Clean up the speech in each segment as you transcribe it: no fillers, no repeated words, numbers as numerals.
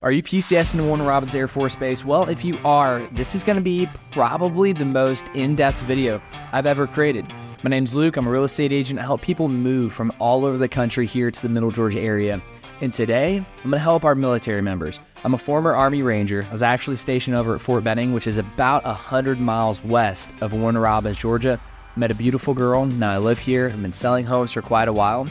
Are you PCS in Warner Robins Air Force Base? Well, if you are, this is going to be probably the most in-depth video I've ever created. My name's Luke. I'm a real estate agent. I help people move from all over the country here to the Middle Georgia area. And today, I'm going to help our military members. I'm a former Army Ranger. I was actually stationed over at Fort Benning, which is about 100 miles west of Warner Robins, Georgia. Met a beautiful girl. Now I live here. I've been selling homes for quite a while.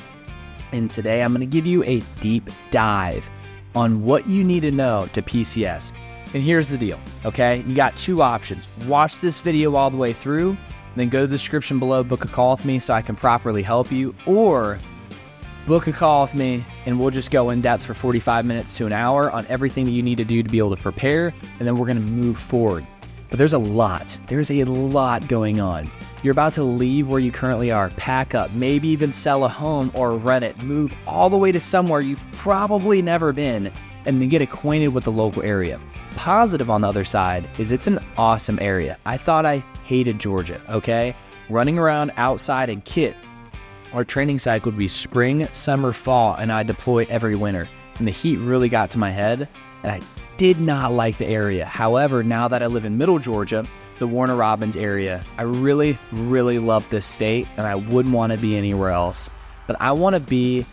And today, I'm going to give you a deep dive on what you need to know to PCS. And here's the deal, okay? You got two options. Watch this video all the way through, then go to the description below, book a call with me so I can properly help you, or book a call with me and we'll just go in depth for 45 minutes to an hour on everything that you need to do to be able to prepare, and then we're gonna move forward. But there's a lot going on. You're about to leave where you currently are, pack up, maybe even sell a home or rent it, move all the way to somewhere you've probably never been, and then get acquainted with the local area. Positive on the other side is it's an awesome area. I thought I hated Georgia, okay? Running around outside in kit. Our training cycle would be spring, summer, fall, and I deploy every winter. And the heat really got to my head, and I did not like the area. However, now that I live in Middle Georgia, the Warner Robins area, I really love this state, and I wouldn't want to be anywhere else. But I want to be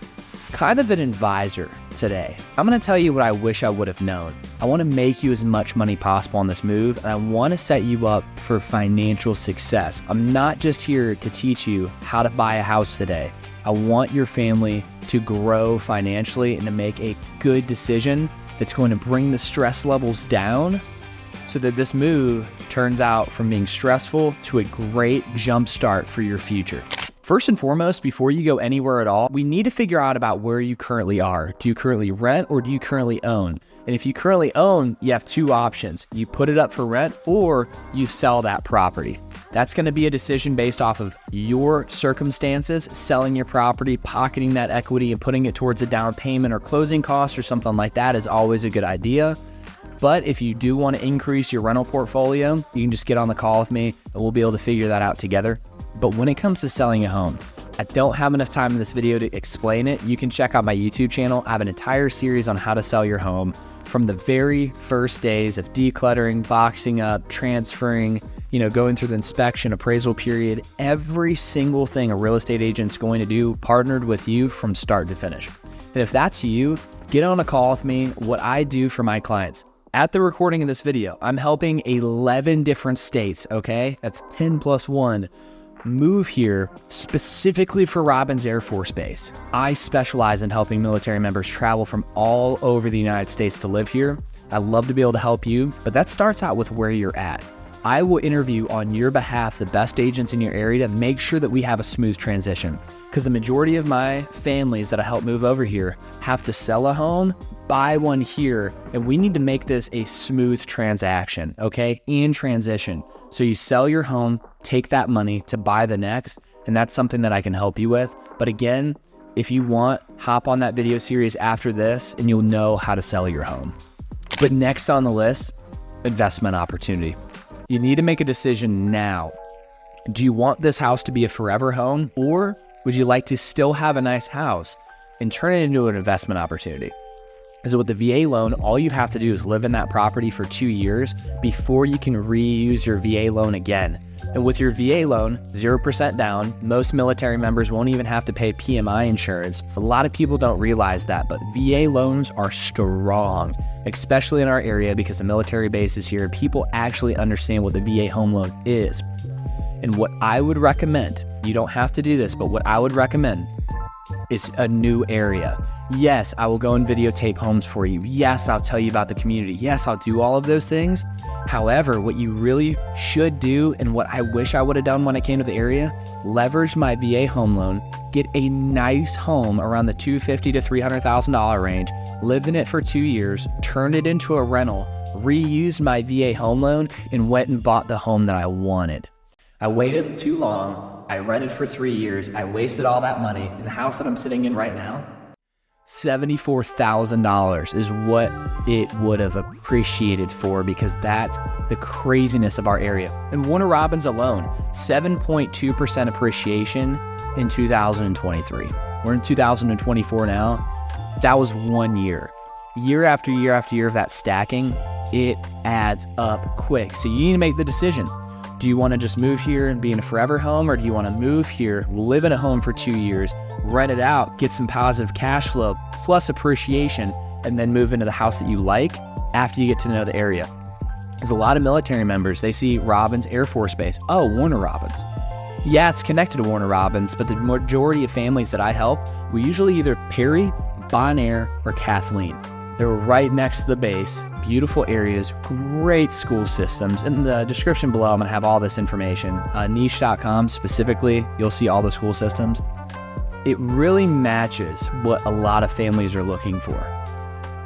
kind of an advisor today. I'm going to tell you what I wish I would have known. I want to make you as much money possible on this move, and I want to set you up for financial success. I'm not just here to teach you how to buy a house today. I want your family to grow financially and to make a good decision that's going to bring the stress levels down so that this move turns out from being stressful to a great jump start for your future. First and foremost, before you go anywhere at all, we need to figure out about where you currently are. Do you currently rent or do you currently own? And if you currently own, you have two options. You put it up for rent or you sell that property. That's going to be a decision based off of your circumstances. Selling your property, pocketing that equity and putting it towards a down payment or closing costs or something like that is always a good idea. But if you do want to increase your rental portfolio, you can just get on the call with me and we'll be able to figure that out together. But when it comes to selling a home, I don't have enough time in this video to explain it. You can check out my YouTube channel. I have an entire series on how to sell your home from the very first days of decluttering, boxing up, transferring, going through the inspection, appraisal period, every single thing a real estate agent's going to do partnered with you from start to finish. And if that's you, get on a call with me. What I do for my clients. At the recording of this video, I'm helping 11 different states, okay? That's 10 plus 1. Move here specifically for Robins Air Force Base. I specialize in helping military members travel from all over the United States to live here. I love to be able to help you, but that starts out with where you're at. I will interview on your behalf the best agents in your area to make sure that we have a smooth transition. Because the majority of my families that I help move over here have to sell a home, buy one here, and we need to make this a smooth transaction, okay? And transition. So you sell your home, take that money to buy the next, and that's something that I can help you with. But again, if you want, hop on that video series after this and you'll know how to sell your home. But next on the list, investment opportunity. You need to make a decision now. Do you want this house to be a forever home, or would you like to still have a nice house and turn it into an investment opportunity? So with the VA loan, all you have to do is live in that property for 2 years before you can reuse your VA loan again. And with your VA loan, 0% down, most military members won't even have to pay PMI insurance. A lot of people don't realize that, but VA loans are strong, especially in our area because the military base is here. People actually understand what the VA home loan is. And what I would recommend, you don't have to do this, but what I would recommend is a new area. Yes, I will go and videotape homes for you. Yes, I'll tell you about the community. Yes, I'll do all of those things. However, what you really should do, and what I wish I would have done when I came to the area, leverage my VA home loan, get a nice home around the $250,000 to $300,000 range, lived in it for 2 years, turned it into a rental, reused my VA home loan, and went and bought the home that I wanted. I waited too long. I rented for 3 years. I wasted all that money. And the house that I'm sitting in right now, $74,000 is what it would have appreciated for, because that's the craziness of our area. And Warner Robins alone, 7.2% appreciation in 2023. We're in 2024 now. That was 1 year. year after year after year of that stacking, it adds up quick. So you need to make the decision. Do you want to just move here and be in a forever home, or do you want to move here, live in a home for 2 years, rent it out, get some positive cash flow plus appreciation, and then move into the house that you like after you get to know the area? There's a lot of military members, they see Robins Air Force Base. Oh, Warner Robins. Yeah, it's connected to Warner Robins, but the majority of families that I help, we usually either Perry, Bonaire, or Kathleen. They're right next to the base, beautiful areas, great school systems. In the description below, I'm gonna have all this information. Niche.com specifically, you'll see all the school systems. It really matches what a lot of families are looking for.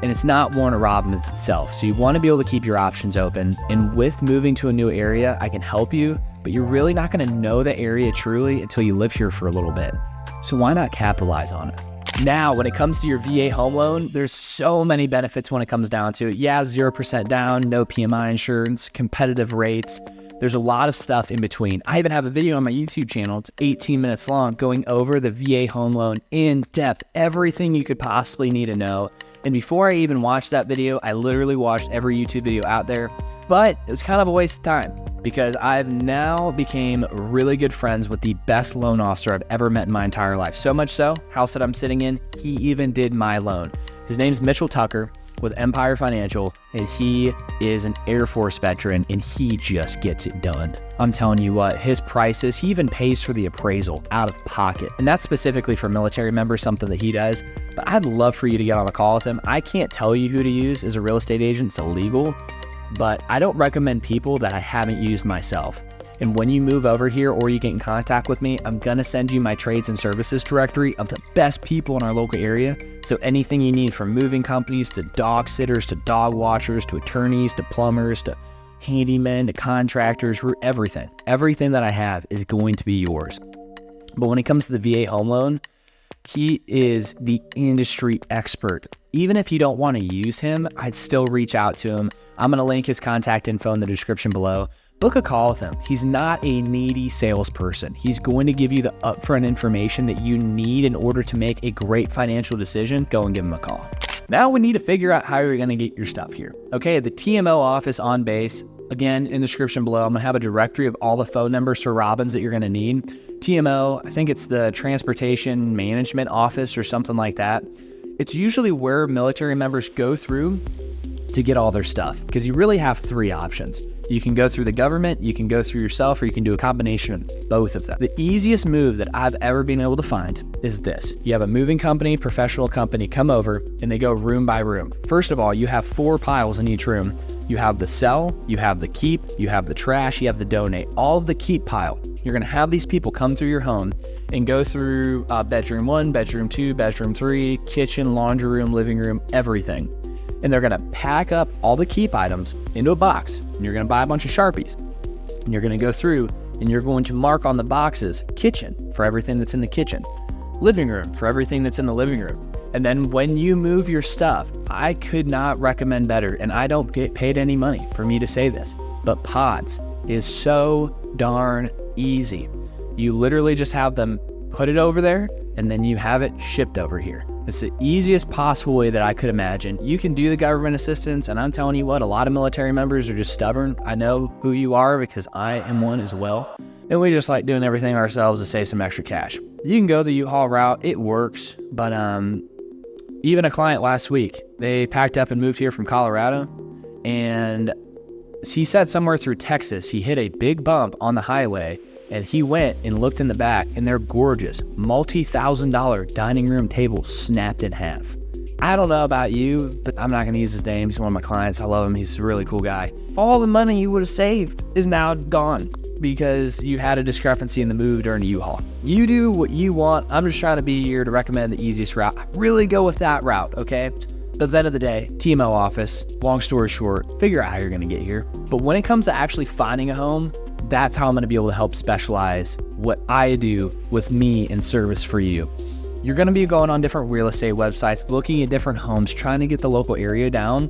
And it's not Warner Robins itself. So you wanna be able to keep your options open. And with moving to a new area, I can help you, but you're really not gonna know the area truly until you live here for a little bit. So why not capitalize on it? Now, when it comes to your VA home loan, there's so many benefits when it comes down to it. Yeah, 0% down, no PMI insurance, competitive rates. There's a lot of stuff in between. I even have a video on my YouTube channel, it's 18 minutes long, going over the VA home loan in depth, everything you could possibly need to know. And before I even watched that video, I literally watched every YouTube video out there, but it was kind of a waste of time because I've now became really good friends with the best loan officer I've ever met in my entire life. So much so, house that I'm sitting in, he even did my loan. His name's Mitchell Tucker with Empire Financial, and he is an Air Force veteran, and he just gets it done. I'm telling you what, his prices, he even pays for the appraisal out of pocket. And that's specifically for military members, something that he does. But I'd love for you to get on a call with him. I can't tell you who to use as a real estate agent, it's illegal, but I don't recommend people that I haven't used myself. And when you move over here or you get in contact with me, I'm gonna send you my trades and services directory of the best people in our local area. So anything you need, from moving companies to dog sitters, to dog watchers, to attorneys, to plumbers, to handymen, to contractors, everything. Everything that I have is going to be yours. But when it comes to the VA home loan, he is the industry expert. Even if you don't want to use him, I'd still reach out to him. I'm gonna link his contact info in the description below. Book a call with him. He's not a needy salesperson. He's going to give you the upfront information that you need in order to make a great financial decision. Go and give him a call. Now we need to figure out how you're gonna get your stuff here. Okay, the TMO office on base, again, in the description below, I'm gonna have a directory of all the phone numbers for Robins that you're gonna need. TMO, I think it's the Transportation Management Office or something like that. It's usually where military members go through to get all their stuff, because you really have three options. You can go through the government, you can go through yourself, or you can do a combination of both of them. The easiest move that I've ever been able to find is this. You have a moving company, professional company come over, and they go room by room. First of all, you have 4 piles in each room. You have the sell, you have the keep, you have the trash, you have the donate. All of the keep pile. You're gonna have these people come through your home and go through bedroom 1, bedroom 2, bedroom 3, kitchen, laundry room, living room, everything. And they're gonna pack up all the keep items into a box. And you're gonna buy a bunch of Sharpies. And you're gonna go through and you're going to mark on the boxes, kitchen for everything that's in the kitchen, living room for everything that's in the living room. And then when you move your stuff, I could not recommend better, and I don't get paid any money for me to say this, but Pods is so darn easy. You literally just have them put it over there, and then you have it shipped over here. It's the easiest possible way that I could imagine. You can do the government assistance, and I'm telling you what, a lot of military members are just stubborn. I know who you are because I am one as well. And we just like doing everything ourselves to save some extra cash. You can go the U-Haul route, it works, but even a client last week, they packed up and moved here from Colorado, and he said somewhere through Texas, he hit a big bump on the highway, and he went and looked in the back, and they're gorgeous, multi-$1,000 dining room tables snapped in half. I don't know about you, but I'm not gonna use his name. He's one of my clients. I love him. He's a really cool guy. All the money you would have saved is now gone because you had a discrepancy in the move during the U-Haul. You do what you want. I'm just trying to be here to recommend the easiest route. Really go with that route, okay? But at the end of the day, TMO office, long story short, figure out how you're gonna get here. But when it comes to actually finding a home, that's how I'm gonna be able to help specialize what I do with me in service for you. You're gonna be going on different real estate websites, looking at different homes, trying to get the local area down.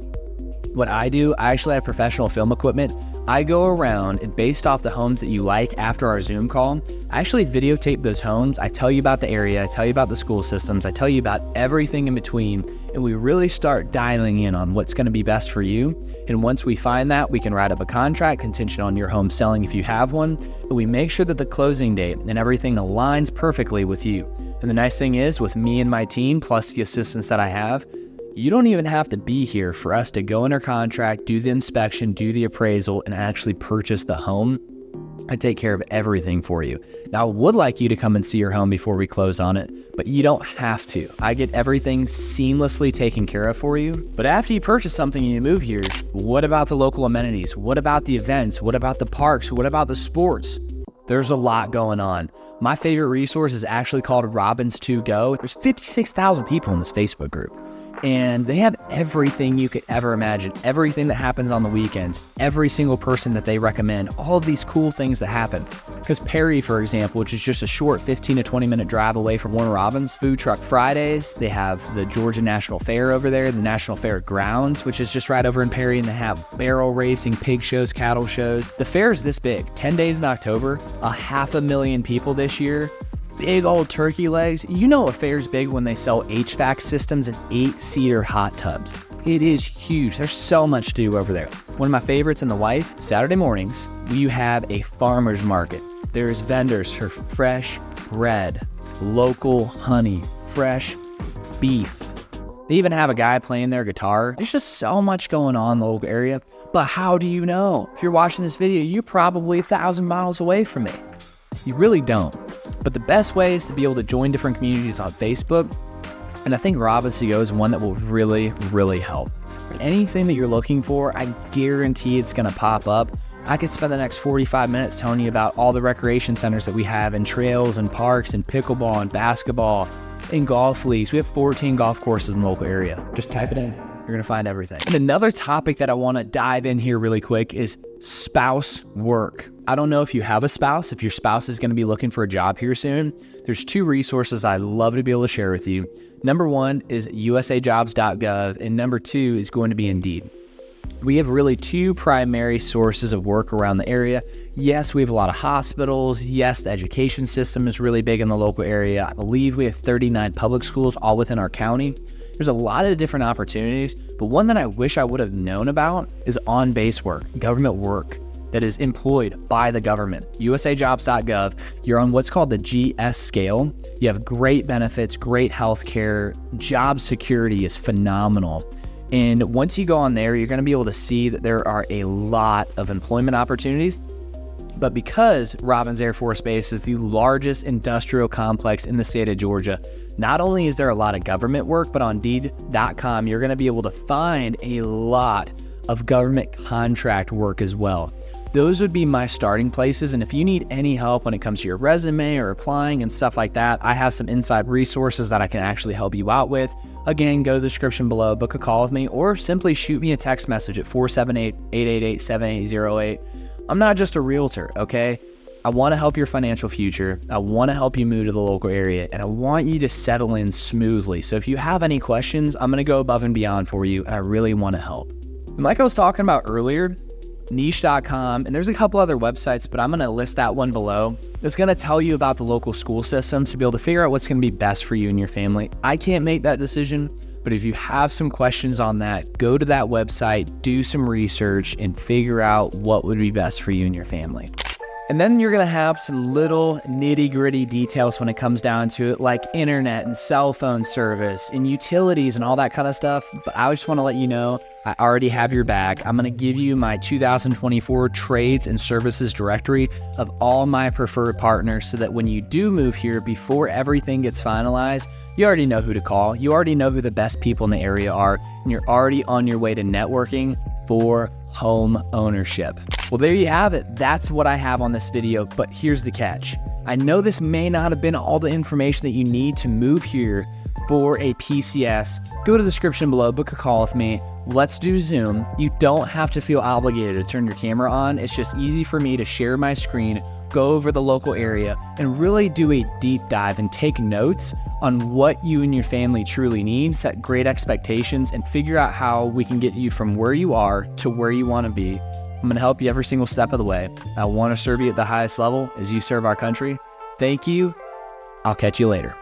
What I do, I actually have professional film equipment. I go around and based off the homes that you like after our Zoom call, I actually videotape those homes. I tell you about the area, I tell you about the school systems, I tell you about everything in between, and we really start dialing in on what's gonna be best for you. And once we find that, we can write up a contract contingent on your home selling if you have one, and we make sure that the closing date and everything aligns perfectly with you. And the nice thing is, with me and my team, plus the assistants that I have, you don't even have to be here for us to go under contract, do the inspection, do the appraisal, and actually purchase the home. I take care of everything for you. Now, I would like you to come and see your home before we close on it, but you don't have to. I get everything seamlessly taken care of for you. But after you purchase something and you move here, what about the local amenities? What about the events? What about the parks? What about the sports? There's a lot going on. My favorite resource is actually called Robins to Go. There's 56,000 people in this Facebook group. And they have everything you could ever imagine, everything that happens on the weekends, every single person that they recommend, all of these cool things that happen. Because Perry, for example, which is just a short 15 to 20 minute drive away from Warner Robins, Food Truck Fridays, they have the Georgia National Fair over there, the National Fair Grounds, which is just right over in Perry, and they have barrel racing, pig shows, cattle shows. The fair is this big, 10 days in October, 500,000 people this year. Big old turkey legs. You know a fair's big when they sell HVAC systems and 8-seater hot tubs. It is huge. There's so much to do over there. One of my favorites and the wife, Saturday mornings, you have a farmer's market. There's vendors for fresh bread, local honey, fresh beef. They even have a guy playing their guitar. There's just so much going on in the local area. But how do you know? If you're watching this video, you're probably 1,000 miles away from me. You really don't. But the best way is to be able to join different communities on Facebook. And I think Robins to Go is one that will really, really help. Anything that you're looking for, I guarantee it's gonna pop up. I could spend the next 45 minutes telling you about all the recreation centers that we have, and trails and parks and pickleball and basketball and golf leagues. We have 14 golf courses in the local area. Just type it in. You're gonna find everything. And another topic that I wanna dive in here really quick is spouse work. I don't know if you have a spouse, if your spouse is gonna be looking for a job here soon. There's two resources I'd love to be able to share with you. Number one is usajobs.gov, and number two is going to be Indeed. We have really two primary sources of work around the area. Yes, we have a lot of hospitals. Yes, the education system is really big in the local area. I believe we have 39 public schools all within our county. There's a lot of different opportunities, but one that I wish I would have known about is on-base work, government work that is employed by the government. usajobs.gov, you're on what's called the GS scale. You have great benefits, great health care, job security is phenomenal. And once you go on there, you're gonna be able to see that there are a lot of employment opportunities. But because Robins Air Force Base is the largest industrial complex in the state of Georgia, not only is there a lot of government work, but on Indeed.com, you're gonna be able to find a lot of government contract work as well. Those would be my starting places. And if you need any help when it comes to your resume or applying and stuff like that, I have some inside resources that I can actually help you out with. Again, go to the description below, book a call with me, or simply shoot me a text message at 478-888-7808. I'm not just a realtor, okay? I want to help your financial future. I want to help you move to the local area, and I want you to settle in smoothly. So if you have any questions, I'm going to go above and beyond for you, and I really want to help. And like I was talking about earlier, niche.com, and there's a couple other websites, but I'm going to list that one below. It's going to tell you about the local school systems to be able to figure out what's going to be best for you and your family. I can't make that decision, but if you have some questions on that, go to that website, do some research, and figure out what would be best for you and your family. And then you're gonna have some little nitty-gritty details when it comes down to it, like internet and cell phone service and utilities and all that kind of stuff. But I just wanna let you know, I already have your back. I'm gonna give you my 2024 trades and services directory of all my preferred partners so that when you do move here, before everything gets finalized, you already know who to call. You already know who the best people in the area are, and you're already on your way to networking for home ownership. Well, there you have it. That's what I have on this video, but here's the catch. I know this may not have been all the information that you need to move here for a PCS. Go to the description below, book a call with me. Let's do Zoom. You don't have to feel obligated to turn your camera on. It's just easy for me to share my screen, go over the local area, and really do a deep dive and take notes on what you and your family truly need, set great expectations, and figure out how we can get you from where you are to where you want to be. I'm going to help you every single step of the way. I want to serve you at the highest level as you serve our country. Thank you. I'll catch you later.